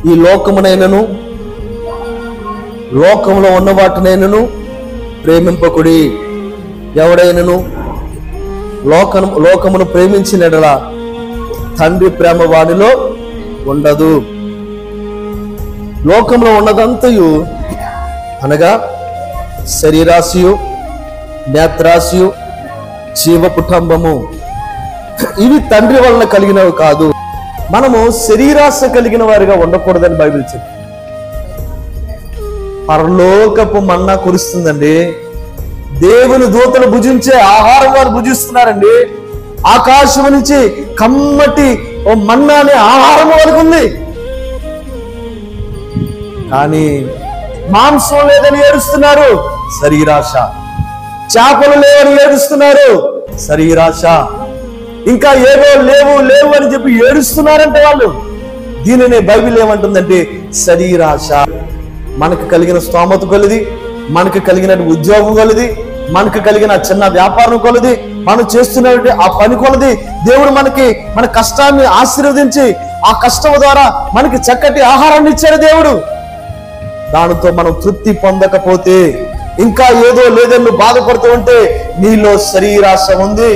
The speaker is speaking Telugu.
ఈ లోకమునైనను లోకంలో ఉన్న వాటినైనను ప్రేమింపకుడి. ఎవడైనను లోకమును ప్రేమించిన యెడల తండ్రి ప్రేమ వానిలో ఉండదు. లోకంలో ఉన్నదంతయు అనగా శరీరాశయు, నేత్రాశయు, జీవపుటంబము, ఇవి తండ్రి వలన కలిగినవి కాదు. మనము శరీరాశ కలిగిన వారిగా ఉండకూడదని బైబిల్ చెప్తుంది. పరలోకపు మన్నా కురుస్తుందండి. దేవుని దూతలు భుజించే ఆహారం వారు భుజిస్తున్నారండి. ఆకాశం నుంచి కమ్మటి ఓ మన్నా అనే ఆహారం వారికి ఉంది. కానీ మాంసం లేదని ఏడుస్తున్నారు, శరీరాశ. చేపలు లేవని ఏడుస్తున్నారు, శరీరాశ. ఇంకా ఏవో లేవు అని చెప్పి ఏడుస్తున్నారంటే వాళ్ళు. దీనినే బైబిల్ ఏమంటుందంటే శరీరాశ. మనకు కలిగిన స్తోమత కొలది, మనకు కలిగిన ఉద్యోగం కొలది, మనకు కలిగిన చిన్న వ్యాపారం కొలది, మనం చేస్తున్నటువంటి ఆ పని కొలది దేవుడు మన కష్టాన్ని ఆశీర్వదించి ఆ కష్టం ద్వారా మనకి చక్కటి ఆహారాన్ని ఇచ్చాడు దేవుడు. దానితో మనం తృప్తి పొందకపోతే, ఇంకా ఏదో లేదని బాధపడుతూ ఉంటే నీలో శరీరాశ ఉంది.